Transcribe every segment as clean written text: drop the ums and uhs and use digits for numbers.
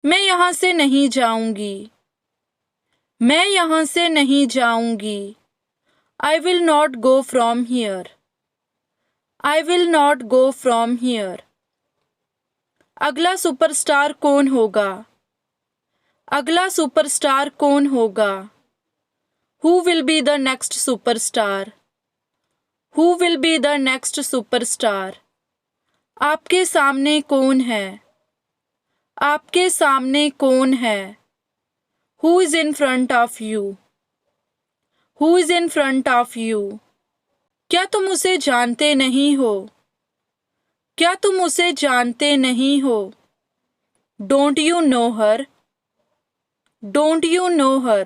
मैं यहाँ से नहीं जाऊंगी। मैं यहाँ से नहीं जाऊंगी। I will not go from here. I will not go from here. अगला सुपरस्टार कौन होगा? अगला सुपरस्टार कौन होगा? Who will be the next superstar? Who will be the next superstar? आपके सामने कौन है? आपके सामने कौन है? Who is in front of you? Who is in front of you? क्या तुम उसे जानते नहीं हो? क्या तुम उसे जानते नहीं हो? Don't you know her? Don't you know her?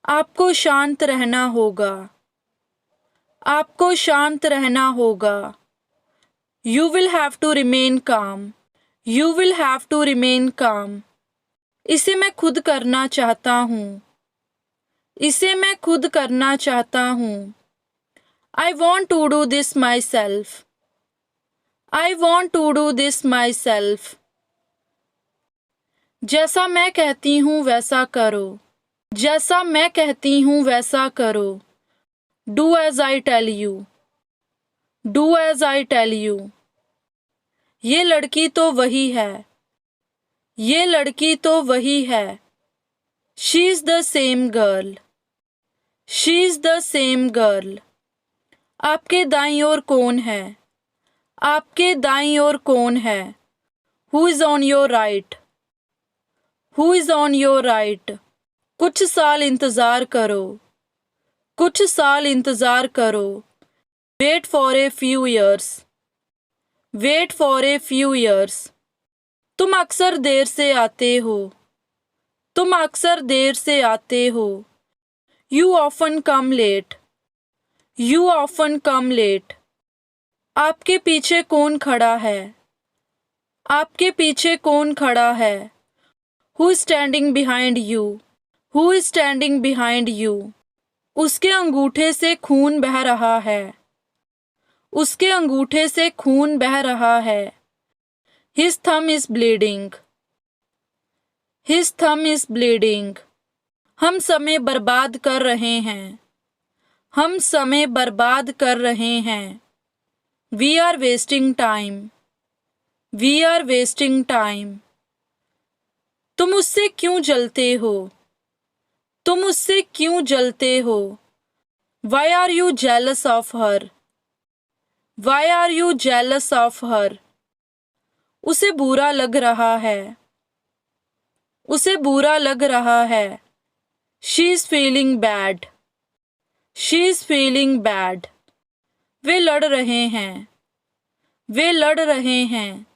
आपको शांत रहना होगा। आपको शांत रहना होगा। You will have to remain calm. You will have to remain calm. इसे मैं खुद करना चाहता हूँ। इसे मैं खुद करना चाहता हूँ। I want to do this myself. I want to do this myself. जैसा मैं कहती हूँ वैसा करो। जैसा मैं कहती हूँ वैसा करो। Do as I tell you. Do as I tell you. ये लड़की तो वही है। ये लड़की तो वही है। She is the same girl. She is the same girl. आपके दाईं ओर कौन है? आपके दाईं ओर कौन है? Who is on your right? Who is on your right? कुछ साल इंतज़ार करो। कुछ साल इंतज़ार करो। Wait for a few years. Wait for a few years. तुम अक्सर देर से आते हो। तुम अक्सर देर से आते हो। You often come late. You often come late. आपके पीछे कौन खड़ा है? आपके पीछे कौन खड़ा है? Who is standing behind you? Who is standing behind you? उसके अंगूठे से खून बह रहा है। उसके अंगूठे से खून बह रहा है। His thumb is bleeding. His thumb is bleeding. हम समय बर्बाद कर रहे हैं। हम समय बर्बाद कर रहे हैं। We are wasting time. We are wasting time. तुम उससे क्यों जलते हो? तुम उससे क्यों जलते हो? Why are you jealous of her? Why are you jealous of her? उसे बुरा लग रहा है। उसे बुरा लग रहा है। She is feeling bad. She is feeling bad. वे लड़ रहे हैं। वे लड़ रहे हैं।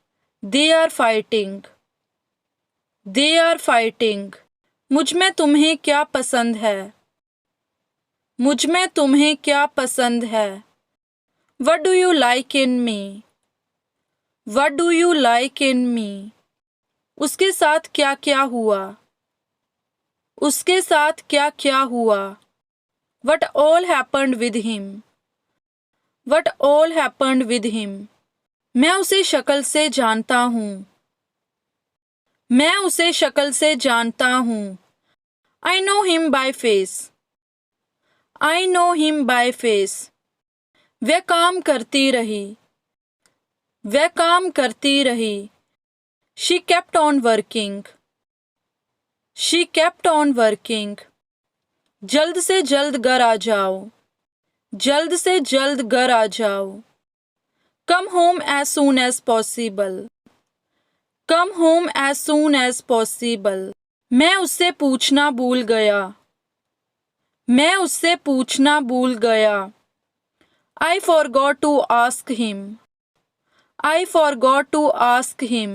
They are fighting. They are fighting. मुझ में तुम्हें क्या पसंद है? मुझ में तुम्हें क्या पसंद है? What do you like in me? What do you like in me? उसके साथ क्या क्या हुआ? उसके साथ क्या क्या हुआ? What all happened with him? What all happened with him? मैं उसे शक्ल से जानता हूँ। मैं उसे शक्ल से जानता हूँ। I know him by face. I know him by face. वह काम करती रही। वह काम करती रही। She kept on working. She kept on working. जल्द से जल्द घर आ जाओ। जल्द से जल्द घर आ जाओ। Come home as soon as possible. Come home as soon as possible. मैं उससे पूछना भूल गया। मैं उससे पूछना भूल गया। I forgot to ask him. I forgot to ask him.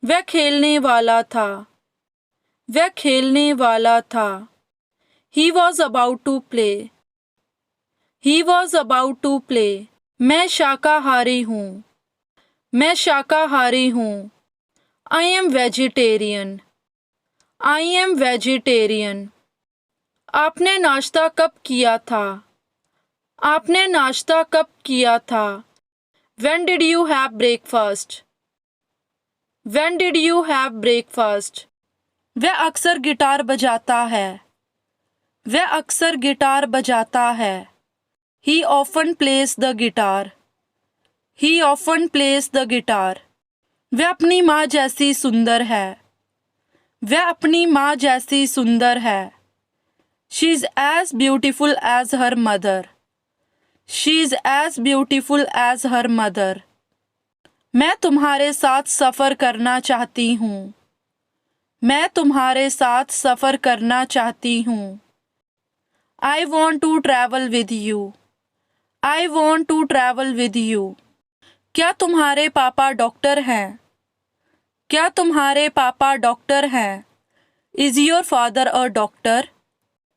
वह खेलने वाला था। वह खेलने वाला था। He was about to play. He was about to play. मैं शाकाहारी हूँ। मैं शाकाहारी हूँ। I am vegetarian. I am vegetarian. आपने नाश्ता कब किया था? आपने नाश्ता कब किया था? When did you have breakfast? When did you have breakfast? वह अक्सर गिटार बजाता है। वह अक्सर गिटार बजाता है। He often plays the guitar. He often plays the guitar. वह अपनी माँ जैसी सुंदर है। वह अपनी माँ जैसी सुंदर है। She is as beautiful as her mother. She is as beautiful as her mother. मैं तुम्हारे साथ सफ़र करना चाहती हूँ। मैं तुम्हारे साथ सफ़र करना चाहती हूँ। I want to travel with you. I want to travel with you. क्या तुम्हारे पापा डॉक्टर हैं? क्या तुम्हारे पापा डॉक्टर हैं? Is your father a doctor?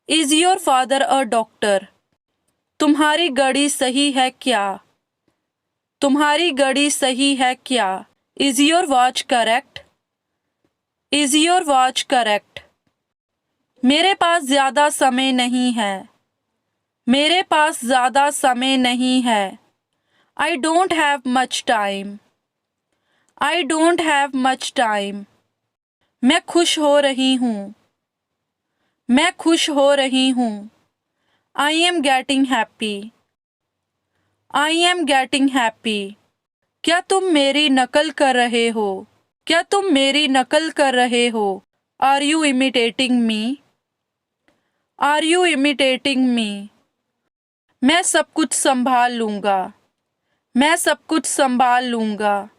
Is your father a doctor? तुम्हारी घड़ी सही है क्या? तुम्हारी घड़ी सही है क्या? Is your watch correct? Is your watch correct? मेरे पास ज़्यादा समय नहीं है। मेरे पास ज़्यादा समय नहीं है। I don't have much time. I don't have much time. मैं खुश हो रही हूँ। मैं खुश हो रही हूँ। I am getting happy. I am getting happy. क्या तुम मेरी नकल कर रहे हो? क्या तुम मेरी नकल कर रहे हो? Are you imitating me? Are you imitating me? मैं सब कुछ संभाल लूँगा। मैं सब कुछ संभाल लूँगा।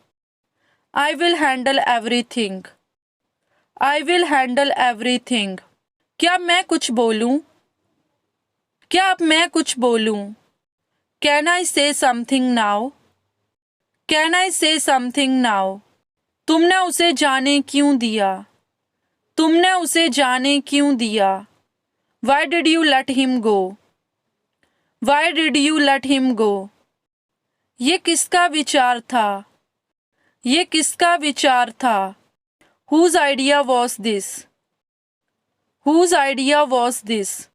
I will handle everything. I will handle everything. क्या मैं कुछ बोलूं? क्या अब मैं कुछ बोलूं? Can I say something now? Can I say something now? तुमने उसे जाने क्यों दिया? तुमने उसे जाने क्यों दिया? Why did you let him go? Why did you let him go? ये किसका विचार था? ये किसका विचार था? Whose idea was this? Whose idea was this?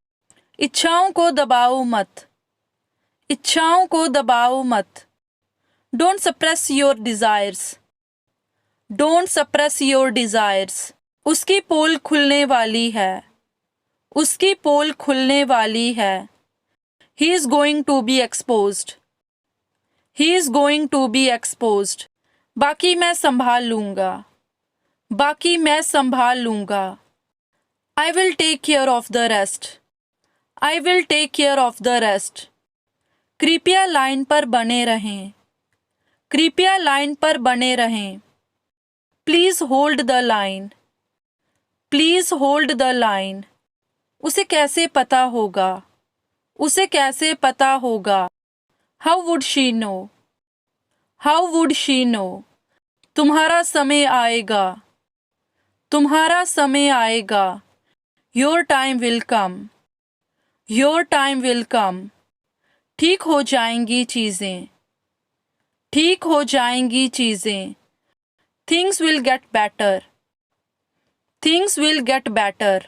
इच्छाओं को दबाओ मत। इच्छाओं को दबाओ मत। Don't suppress your desires. Don't suppress your desires. उसकी पोल खुलने वाली है। उसकी पोल खुलने वाली है। He is going to be exposed. He is going to be exposed. बाकी मैं संभाल लूँगा। बाकी मैं संभाल लूँगा। I will take care of the rest. I will take care of the rest. कृपया लाइन पर बने रहें। कृपया लाइन पर बने रहें। Please hold the line. Please hold the line. उसे कैसे पता होगा? उसे कैसे पता होगा? How would she know? How would she know? तुम्हारा समय आएगा। तुम्हारा समय आएगा। Your time will come. Your time will come. ठीक हो जाएंगी चीज़ें। ठीक हो जाएंगी चीज़ें। Things will get better. Things will get better.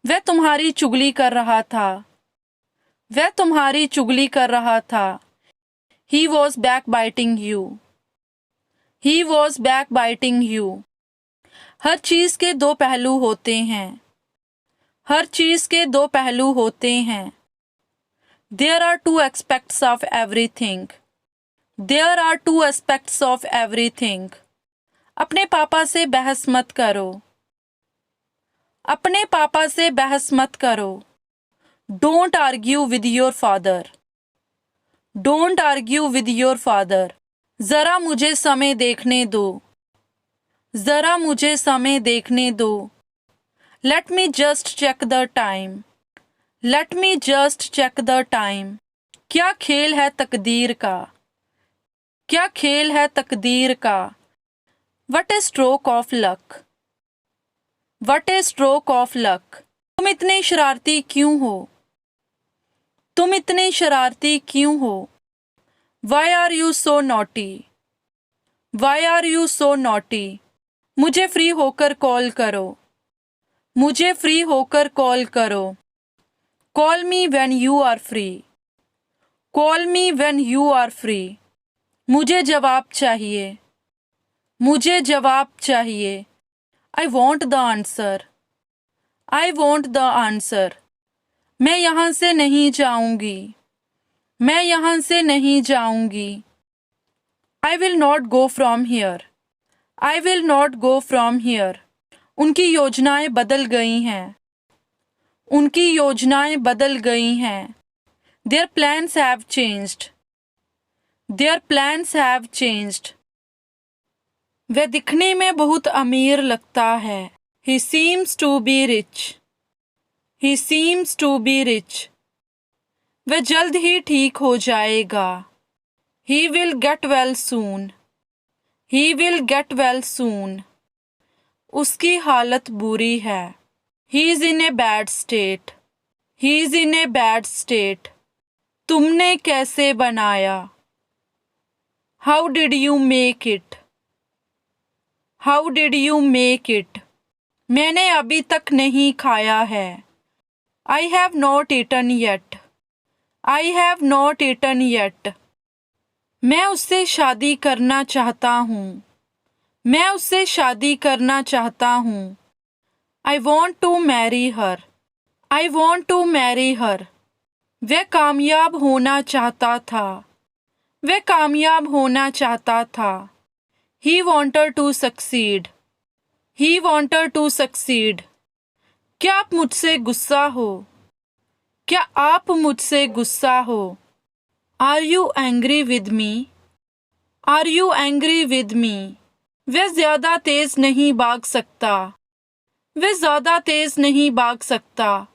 वह तुम्हारी चुगली कर रहा था। वह तुम्हारी चुगली कर रहा था। He was backbiting you. He was backbiting you. हर चीज़ के दो पहलू होते हैं। हर चीज़ के दो पहलू होते हैं। There are two aspects of everything. There are two aspects of everything. अपने पापा से बहस मत करो। अपने पापा से बहस मत करो। Don't argue with your father. Don't argue with your father. ज़रा मुझे समय देखने दो। ज़रा मुझे समय देखने दो। Let me just check the time. Let me just check the time. क्या खेल है तकदीर का? क्या खेल है तकदीर का? What a stroke of luck. What a stroke of luck. तुम इतने शरारती क्यों हो? तुम इतने शरारती क्यों हो? Why are you so naughty? Why are you so naughty? मुझे फ्री होकर कॉल करो। मुझे फ्री होकर कॉल करो। Call me when you are free. Call me when you are free. मुझे जवाब चाहिए। मुझे जवाब चाहिए। I want the answer. I want the answer. मैं यहाँ से नहीं जाऊंगी। मैं यहाँ से नहीं जाऊंगी। I will not go from here. I will not go from here. उनकी योजनाएं बदल गई हैं। उनकी योजनाएं बदल गई हैं। Their plans have changed. Their plans have changed. वह दिखने में बहुत अमीर लगता है। He seems to be rich. He seems to be rich. वह जल्द ही ठीक हो जाएगा। He will get well soon. He will get well soon. उसकी हालत बुरी है। He is in a bad state. He is in a bad state. तुमने कैसे बनाया? How did you make it? How did you make it? मैंने अभी तक नहीं खाया है। I have not eaten yet. I have not eaten yet. मैं उससे शादी करना चाहता हूँ। मैं उससे शादी करना चाहता हूँ। I want to marry her. I want to marry her. वह कामयाब होना चाहता था। वह कामयाब होना चाहता था। He wanted to succeed. He wanted to succeed. क्या आप मुझसे गुस्सा हो? क्या आप मुझसे गुस्सा हो? Are you angry with me? Are you angry with me? वह ज़्यादा तेज नहीं भाग सकता। वह ज़्यादा तेज नहीं भाग सकता।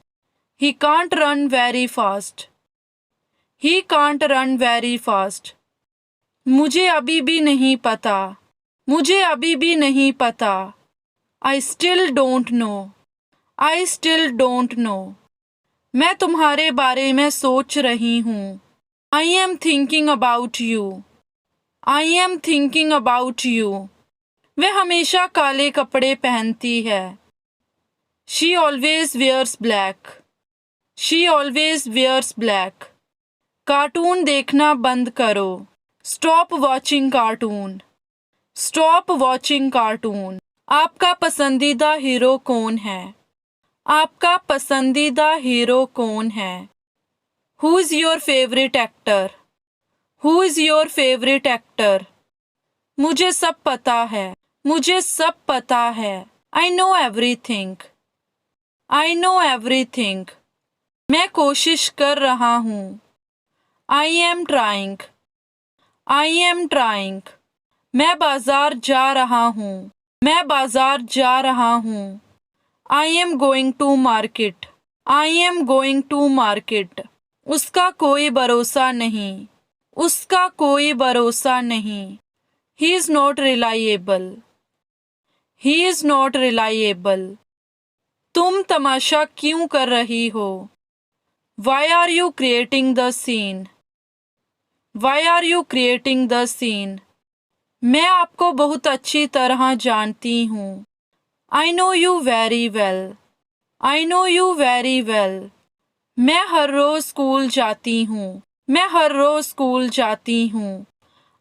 He can't run very fast. He can't run very fast. मुझे अभी भी नहीं पता। मुझे अभी भी नहीं पता। I still don't know. I still don't know. मैं तुम्हारे बारे में सोच रही हूँ। I am thinking about you. I am thinking about you. वह हमेशा काले कपड़े पहनती है। She always wears black. She always wears black. Cartoon देखना बंद करो। Stop watching cartoon. Stop watching cartoon. आपका पसंदीदा हीरो कौन है? आपका पसंदीदा हीरो कौन है? Who is your favorite actor? Who is your favorite actor? मुझे सब पता है। मुझे सब पता है। I know everything. I know everything. मैं कोशिश कर रहा हूँ। I am trying. I am trying. मैं बाजार जा रहा हूँ। मैं बाजार जा रहा हूँ। I am going to market. I am going to market. उसका कोई भरोसा नहीं। उसका कोई भरोसा नहीं। He is not reliable. He is not reliable. तुम तमाशा क्यों कर रही हो? Why are you creating the scene? Why are you creating the scene? मैं आपको बहुत अच्छी तरह जानती हूँ। I know you very well. I know you very well. मैं हर रोज स्कूल जाती हूँ। मैं हर रोज स्कूल जाती हूँ।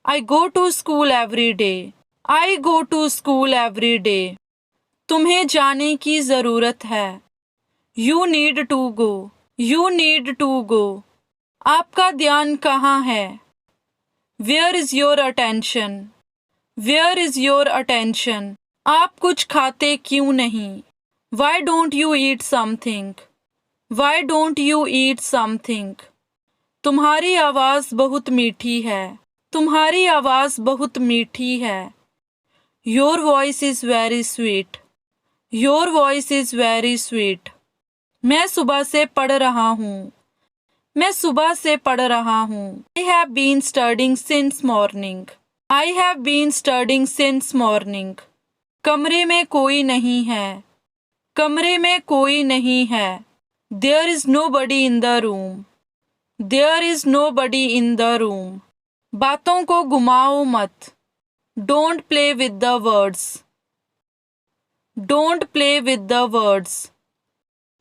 I go to school every day. I go to school every day. तुम्हें जाने की ज़रूरत है। You need to go. You need to go. आपका ध्यान कहाँ है? Where is your attention? Where is your attention? आप कुछ खाते क्यों नहीं? Why don't you eat something? Why don't you eat something? तुम्हारी आवाज़ बहुत मीठी है। तुम्हारी आवाज़ बहुत मीठी है। Your voice is very sweet. Your voice is very sweet. मैं सुबह से पढ़ रहा हूँ। मैं सुबह से पढ़ रहा हूँ। I have been studying since morning. I have been studying since morning. कमरे में कोई नहीं है। कमरे में कोई नहीं है। There is nobody in the room. There is nobody in the room. बातों को घुमाओ मत। Don't play with the words. Don't play with the words.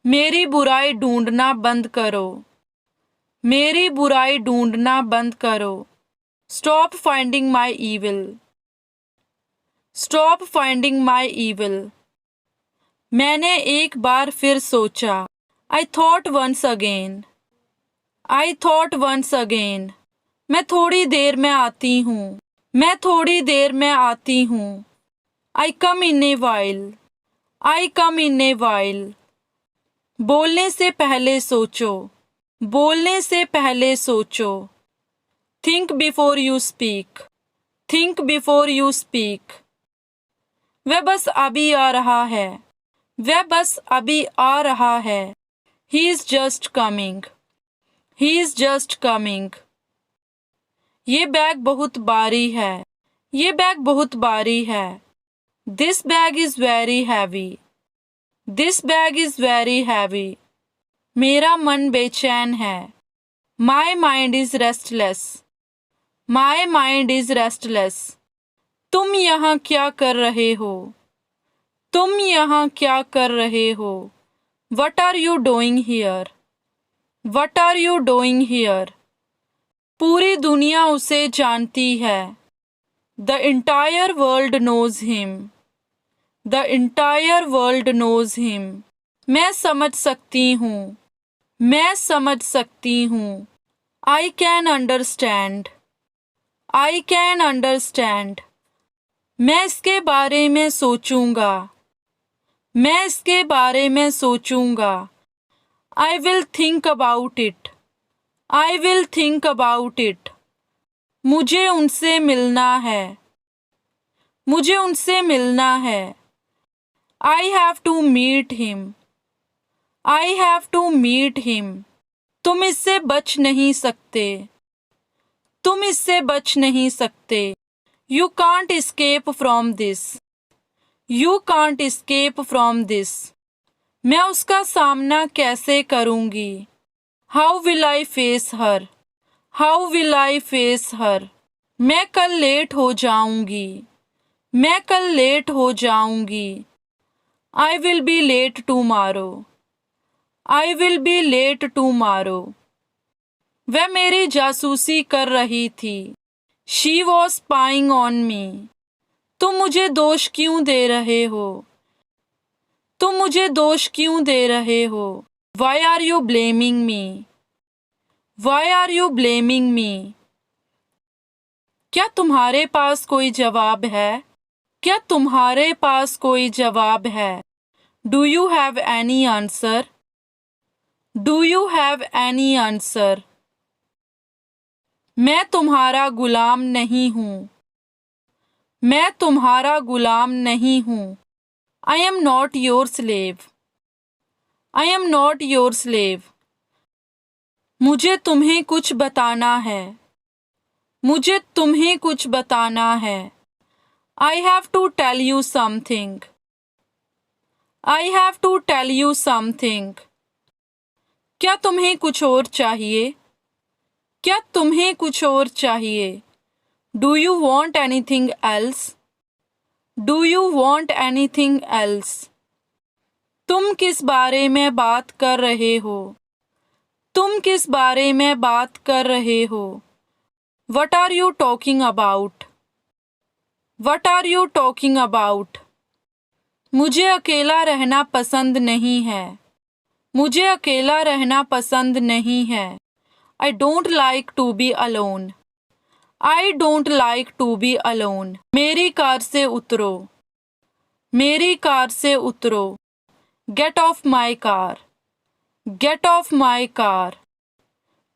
मेरी बुराई ढूंढना बंद करो। मेरी बुराई ढूंढना बंद करो। Stop finding my evil. Stop finding my evil. मैंने एक बार फिर सोचा. I thought once again. I thought once again. मैं थोड़ी देर में आती हूँ. मैं थोड़ी देर में आती हूँ. I come in a while. I come in a while. बोलने से पहले सोचो. बोलने से पहले सोचो. Think before you speak. Think before you speak. वह बस अभी आ रहा है. वह बस अभी आ रहा है. He is just coming. He is just coming. ये बैग बहुत भारी है. ये बैग बहुत भारी है. This bag is very heavy. This bag is very heavy. मेरा मन बेचैन है. My mind is restless. My mind is restless. तुम यहाँ क्या कर रहे हो? तुम यहाँ क्या कर रहे हो? What are you doing here? What are you doing here? पूरी दुनिया उसे जानती है. The entire world knows him. The entire world knows him. मैं समझ सकती हूँ. मैं समझ सकती हूँ. I can understand. I can understand. मैं इसके बारे में सोचूंगा. मैं इसके बारे में सोचूंगा. I will think about it. I will think about it. मुझे उनसे मिलना है. मुझे उनसे मिलना है. I have to meet him. I have to meet him. तुम इससे बच नहीं सकते. तुम इससे बच नहीं सकते. You can't escape from this. You can't escape from this. मैं उसका सामना कैसे करूंगी? How will I face her? How will I face her? मैं कल लेट हो जाऊंगी. मैं कल लेट हो जाऊंगी. I will be late tomorrow. I will be late tomorrow. वह मेरी जासूसी कर रही थी. She was spying on me. तुम मुझे दोष क्यों दे रहे हो? तुम मुझे दोष क्यों दे रहे हो? Why are you blaming me? Why are you blaming me? क्या तुम्हारे पास कोई जवाब है? क्या तुम्हारे पास कोई जवाब है? Do you have any answer? Do you have any answer? मैं तुम्हारा गुलाम नहीं हूँ. मैं तुम्हारा गुलाम नहीं हूँ. I am not your slave. I am not your slave. मुझे तुम्हें कुछ बताना है. मुझे तुम्हें कुछ बताना है. I have to tell you something. I have to tell you something. क्या तुम्हें कुछ और चाहिए? क्या तुम्हें कुछ और चाहिए? Do you want anything else? Do you want anything else? तुम किस बारे में बात कर रहे हो? तुम किस बारे में बात कर रहे हो? What are you talking about? What are you talking about? मुझे अकेला रहना पसंद नहीं है. मुझे अकेला रहना पसंद नहीं है. I don't like to be alone. I don't like to be alone. मेरी कार से उतरो. मेरी कार से उतरो. Get off my car. Get off my car.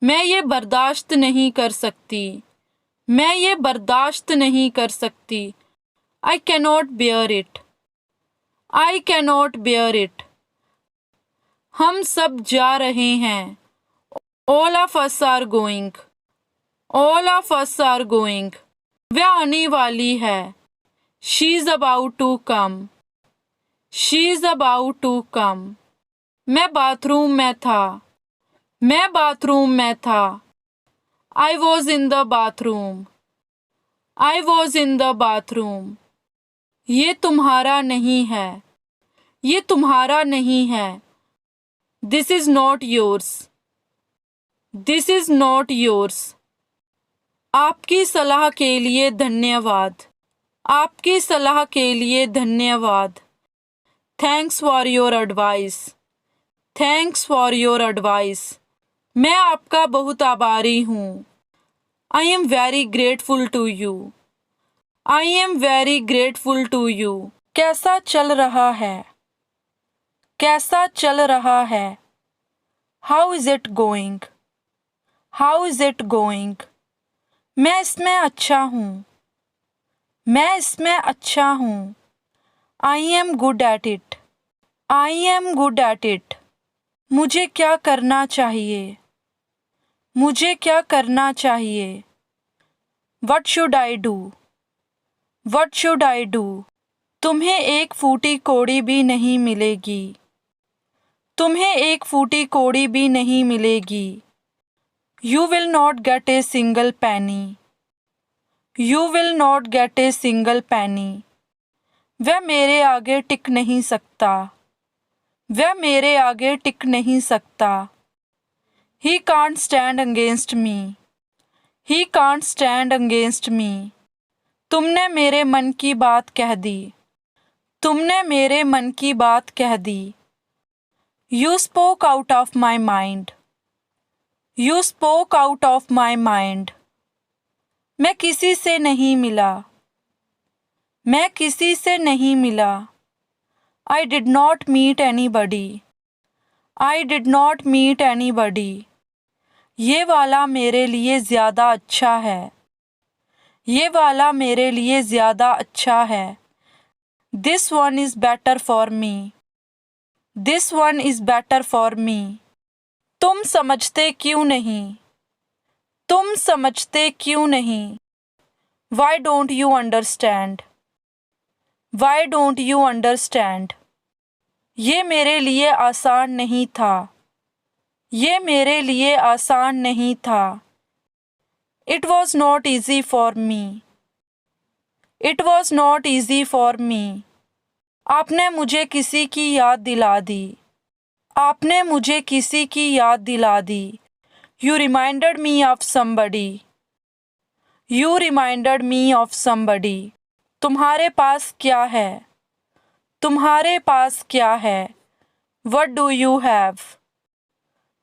मैं ये बर्दाश्त नहीं कर सकती. मैं ये बर्दाश्त नहीं कर सकती. I cannot bear it. I cannot bear it. हम सब जा रहे हैं. All of us are going. All of us are going. वह आने वाली है. She is about to come. She is about to come. मैं बाथरूम में था. मैं बाथरूम में था. I was in the bathroom. I was in the bathroom. ये तुम्हारा नहीं है. ये तुम्हारा नहीं है. This is not yours. This is not yours. आपकी सलाह के लिए धन्यवाद. आपकी सलाह के लिए धन्यवाद। Thanks for your advice. Thanks for your advice. मैं आपका बहुत आभारी हूँ। I am very grateful to you. I am very grateful to you. कैसा चल रहा है? कैसा चल रहा है? How is it going? How is it going? मैं इसमें अच्छा हूँ। मैं इसमें अच्छा हूँ। I am good at it. I am good at it. मुझे क्या करना चाहिए? मुझे क्या करना चाहिए? What should I do? What should I do? तुम्हें एक फूटी कौड़ी भी नहीं मिलेगी। तुम्हें एक फूटी कौड़ी भी नहीं मिलेगी। You will not get a single penny. You will not get a single penny. वह मेरे आगे टिक नहीं सकता। वह मेरे आगे टिक नहीं सकता। He can't stand against me. He can't stand against me. तुमने मेरे मन की बात कह दी। तुमने मेरे मन की बात कह दी। You spoke out of my mind. You spoke out of my mind. मैं किसी से नहीं मिला। मैं किसी से नहीं मिला। I did not meet anybody. I did not meet anybody. ये वाला मेरे लिए ज़्यादा अच्छा है। ये वाला मेरे लिए ज़्यादा अच्छा है। This one is better for me. This one is better for me. तुम समझते क्यों नहीं? तुम समझते क्यों नहीं? Why don't you understand? Why don't you understand? ये मेरे लिए आसान नहीं था। ये मेरे लिए आसान नहीं था। It was not easy for me. It was not easy for me. आपने मुझे किसी की याद दिला दी। आपने मुझे किसी की याद दिला दी। You reminded me of somebody. You reminded me of somebody. तुम्हारे पास क्या है? तुम्हारे पास क्या है? What do you have?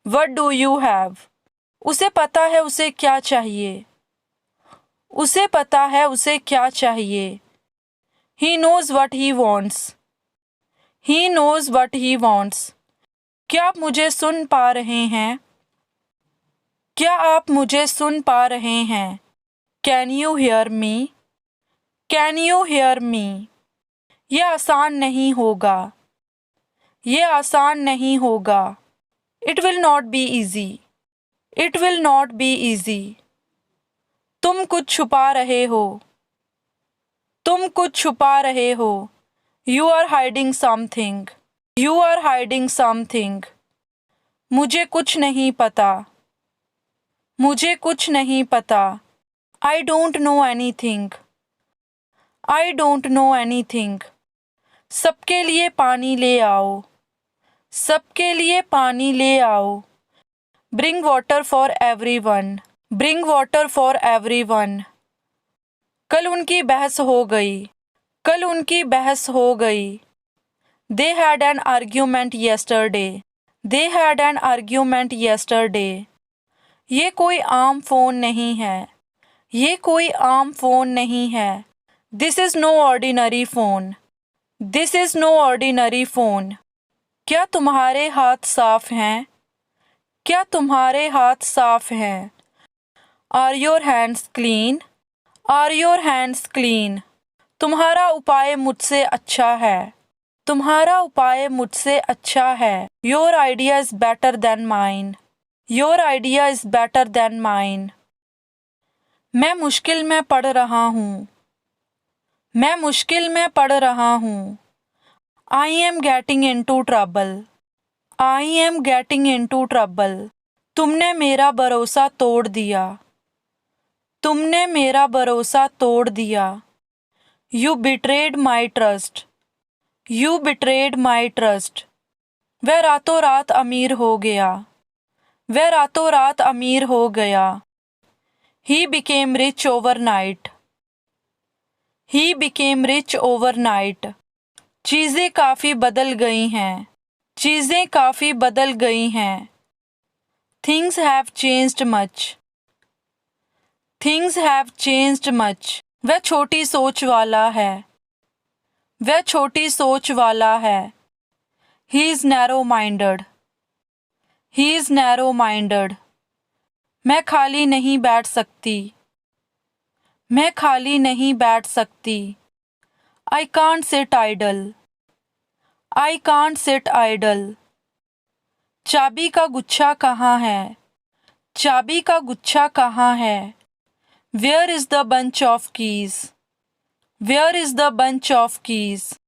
What do you have? उसे पता है उसे क्या चाहिए। उसे पता है उसे क्या चाहिए। He knows what he wants. He knows what he wants. क्या आप मुझे सुन पा रहे हैं? क्या आप मुझे सुन पा रहे हैं? Can you hear me? Can you hear me? ये आसान नहीं होगा। ये आसान नहीं होगा। It will not be easy. It will not be easy. तुम कुछ छुपा रहे हो। तुम कुछ छुपा रहे हो। You are hiding something. You are hiding something. मुझे कुछ नहीं पता। मुझे कुछ नहीं पता। I don't know anything. I don't know anything. सबके लिए पानी ले आओ। सबके लिए पानी ले आओ। Bring water for everyone. Bring water for everyone. कल उनकी बहस हो गई। कल उनकी बहस हो गई। They had an argument yesterday. They had an argument yesterday. ये कोई आम फ़ोन नहीं है। ये कोई आम फ़ोन नहीं है। This is no ordinary phone. This is no ordinary phone. क्या तुम्हारे हाथ साफ हैं? क्या तुम्हारे हाथ साफ हैं? Are your hands clean? Are your hands clean? तुम्हारा उपाय मुझसे अच्छा है। तुम्हारा उपाय मुझसे अच्छा है। Your idea is better than mine. Your idea is better than mine. मैं मुश्किल में पड़ रहा हूँ। मैं मुश्किल में पड़ रहा हूँ। I am getting into trouble. I am getting into trouble. तुमने मेरा भरोसा तोड़ दिया। तुमने मेरा भरोसा तोड़ दिया। You betrayed my trust. You betrayed my trust. वह रातों रात अमीर हो गया। वह रातों रात अमीर हो गया। He became rich overnight. He became rich overnight. चीज़ें काफ़ी बदल गई हैं. चीज़ें काफ़ी बदल गई हैं. Things have changed much. Things have changed much. वह छोटी सोच वाला है. वह छोटी सोच वाला है. He is narrow-minded. He is narrow-minded. मैं खाली नहीं बैठ सकती. मैं खाली नहीं बैठ सकती. I can't sit idle. I can't sit idle. चाबी का गुच्छा कहाँ है? चाबी का गुच्छा कहाँ है? Where is the bunch of keys? Where is the bunch of keys?